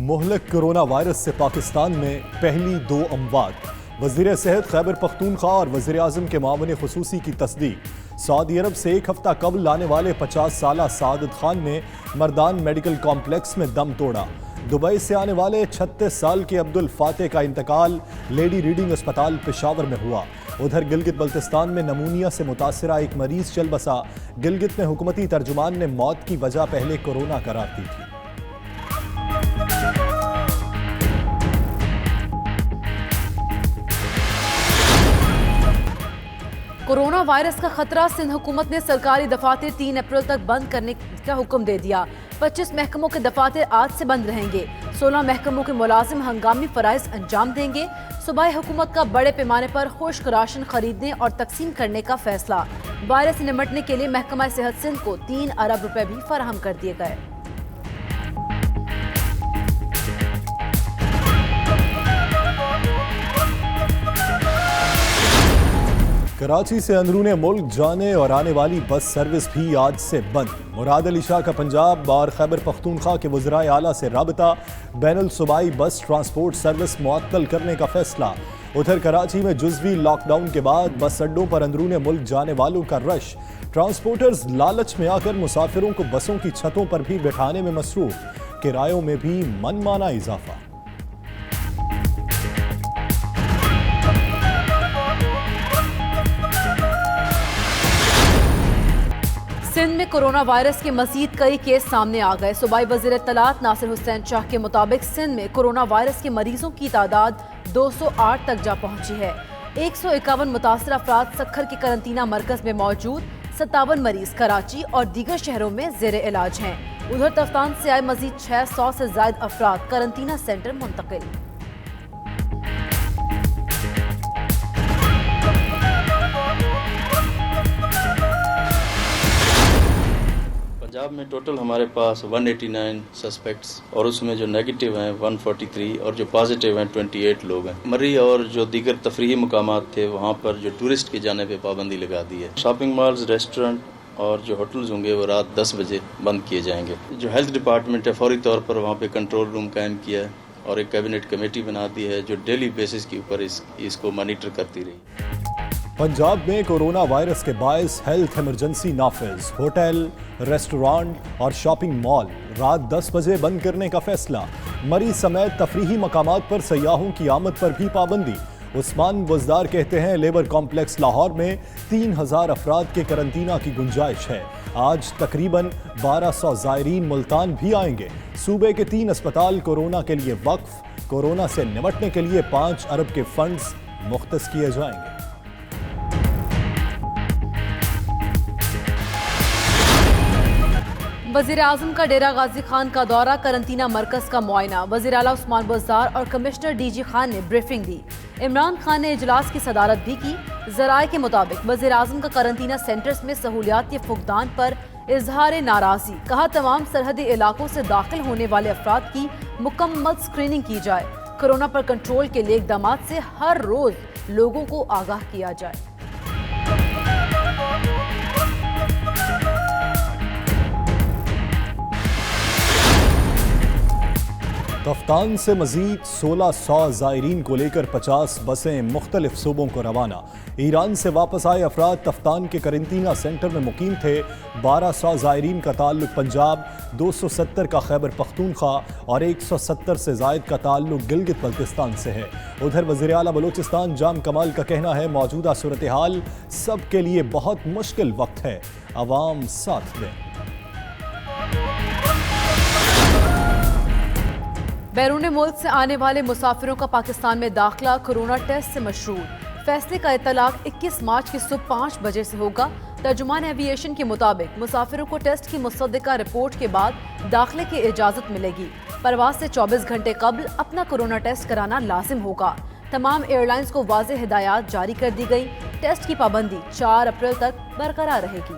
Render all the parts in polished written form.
मुहलक corona virus से पाकिस्तान में पहली 2 अमवात। वज़ीर सेहत खैबर पख्तूनख्वा और वज़ीर आज़म के मामले खुसूसी की तस्दीक। सऊदी अरब से 1 हफ्ता कबल आने वाले 50 साला सादत खान ने मर्दान मेडिकल कॉम्प्लेक्स में दम तोड़ा। दुबई से आने वाले 36 साल के अब्दुल फाते का इंतकाल लेडी रीडिंग अस्पताल पेशावर में हुआ। उधर गिलगित बल्तिस्तान में नमूनिया से मुतासरा एक मरीज चल बसा। गिलगित में हुकूमती तर्जुमान ने मौत की वजह पहले कोरोना करार दी थी। कोरोना वायरस का खतरा। सिंध हुकूमत ने सरकारी दफातर 3 अप्रैल तक बंद करने का हुक्म दे दिया। 25 महकमों के दफातर आज से बंद रहेंगे। 16 महकमों के मुलाजिम हंगामी फराइज अंजाम देंगे। सूबाई हुकूमत का बड़े पैमाने पर खुश्क राशन खरीदने और तकसीम करने का फैसला। वायरस से निपटने के लिए महकमा सेहत सिंध को 3 अरब रुपए भी फराहम कर दिए गए। कराची से अंदरूने मुल्क जाने और आने वाली बस सर्विस भी आज से बंद। मुराद अली शाह का पंजाब और खैबर पख्तूनख्वा के वज़राए आला से राबता। बैनुल सूबाई बस ट्रांसपोर्ट सर्विस मुअत्तल करने का फैसला। उधर कराची में जुज़वी लॉकडाउन के बाद बस अड्डों पर अंदरूने मुल्क जाने वालों का रश। ट्रांसपोर्टर्स लालच में आकर मुसाफिरों को बसों की छतों पर भी बैठाने में मसरूफ। किरायों में भी मनमाना इजाफा। सिंध में कोरोना वायरस के मजीद कई केस सामने आ गए। सूबाई वज़ीर इत्तलात नासिर हुसैन शाह के मुताबिक सिंध में कोरोना वायरस के मरीजों की तादाद 208 तक जा पहुंची है। 151 मुतासर अफराद सखर के करंतना मरकज में मौजूद। 57 मरीज कराची और दीगर शहरों में ज़ेर इलाज हैं। उधर तफ्तान से आए मजीद 600 से ज्यादा अफराद करंतना सेंटर मुंतकिल। पंजाब में टोटल हमारे पास 189 सस्पेक्ट्स और उसमें जो नेगेटिव हैं 143 और जो पॉजिटिव हैं 28 लोग हैं। मरी और जो दीगर तफरीही मुकामात थे वहाँ पर जो टूरिस्ट की जाने पे पाबंदी लगा दी है। शॉपिंग मॉल्स, रेस्टोरेंट और जो होटल्स होंगे वो रात 10 बजे बंद किए जाएंगे। जो हेल्थ डिपार्टमेंट है फौरी तौर पर वहाँ पे कंट्रोल रूम कायम किया है और एक कैबिनेट कमेटी बना दी है जो डेली बेसिस के ऊपर इसको मॉनिटर करती रही। पंजाब में कोरोना वायरस के बायस हेल्थ इमरजेंसी नाफिज। होटल, रेस्टोरेंट और शॉपिंग मॉल रात 10 बजे बंद करने का फैसला। मरी समेत तफरीही मकामात पर सयाहों की आमद पर भी पाबंदी। उस्मान वज़दार कहते हैं लेबर कॉम्प्लेक्स लाहौर में 3000 अफराद के करंतना की गुंजाइश है। आज तकरीबन 1200 ज़ायरीन मुल्तान भी आएंगे। सूबे के 3 अस्पताल कोरोना के लिए वक्फ। कोरोना से निपटने के लिए 5 अरब के फंड्स मुख्तस किए जाएंगे। वज़ीर आज़म का डेरा गाजी खान का दौरा, करंतना मरकज का मुआयना। वज़ीर आला उस्मान वज़दार और कमिश्नर डीजी खान ने ब्रीफिंग दी। इमरान खान ने इजलास की सदारत भी की। ज़राए के मुताबिक वज़ीर आज़म का करंतना सेंटर्स में सहूलियात के फुकदान पर इजहार नाराज़ी। कहा तमाम सरहदी इलाकों से दाखिल होने वाले अफराद की मुकम्मल स्क्रीनिंग की जाए। कोरोना पर कंट्रोल के लिए इक़दामात से हर रोज़ लोगों को आगाह किया जाए। तफ्तान से मजीद 1600 ज़ायरीन को लेकर 50 बसें मुख्तलिफ सूबों को रवाना। ईरान से वापस आए अफराद तफ्तान के करंतना सेंटर में मुकीम थे। 1200 ज़ायरीन का ताल्लुक पंजाब, 270 का खैबर पख्तूनख्वा और 170 से जायद का ताल्लुक गिलगित बल्तिस्तान से है। उधर वज़ीर आला बलूचिस्तान जाम कमाल का कहना है मौजूदा सूरत हाल सब के लिए बहुत मुश्किल वक्त है, अवाम साथ दें। बैरून मुल्क से आने वाले मुसाफिरों का पाकिस्तान में दाखिला कोरोना टेस्ट से मशरूर। फैसले का इतलाक 21 मार्च की सुबह 5 बजे से होगा। तर्जुमान एविएशन के मुताबिक मुसाफिरों को टेस्ट की मुसद्दिका रिपोर्ट के बाद दाखिले की इजाज़त मिलेगी। परवाज से 24 घंटे कबल अपना कोरोना टेस्ट कराना लाजिम होगा। तमाम एयरलाइंस को वाज़ेह हिदायत जारी कर दी गई। टेस्ट की पाबंदी 4 अप्रैल तक बरकरार रहेगी।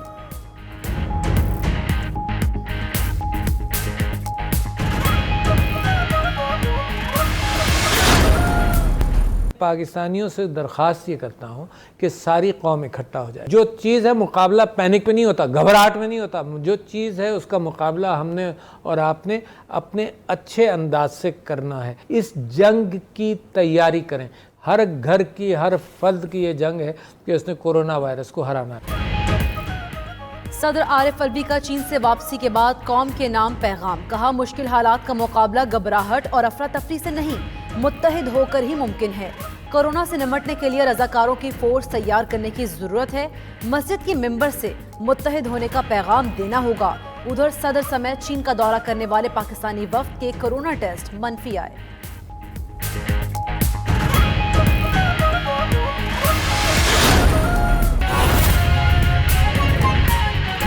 पाकिस्तानियों से दरख्वास्त ये करता हूँ कि सारी कौम इकट्ठा हो जाए। जो चीज़ है मुकाबला पैनिक में नहीं होता, घबराहट में नहीं होता। जो चीज़ है उसका मुकाबला हमने और आपने अपने अच्छे अंदाज से करना है। इस जंग की तैयारी करें। हर घर की, हर फर्द की ये जंग है कि उसने कोरोना वायरस को हराना है। सदर आरिफ अलवी का चीन से वापसी के बाद कौम के नाम पैगाम। कहा, मुश्किल हालात का मुकाबला घबराहट और अफरा तफरी से नहीं, मुत्तहिद होकर ही मुमकिन है। कोरोना से निपटने के लिए रजाकारों की फोर्स तैयार करने की जरूरत है। मस्जिद की मिंबर से मुत्तहिद होने का पैगाम देना होगा। उधर सदर समेत चीन का दौरा करने वाले पाकिस्तानी वफ्द के कोरोना टेस्ट मनफी आए।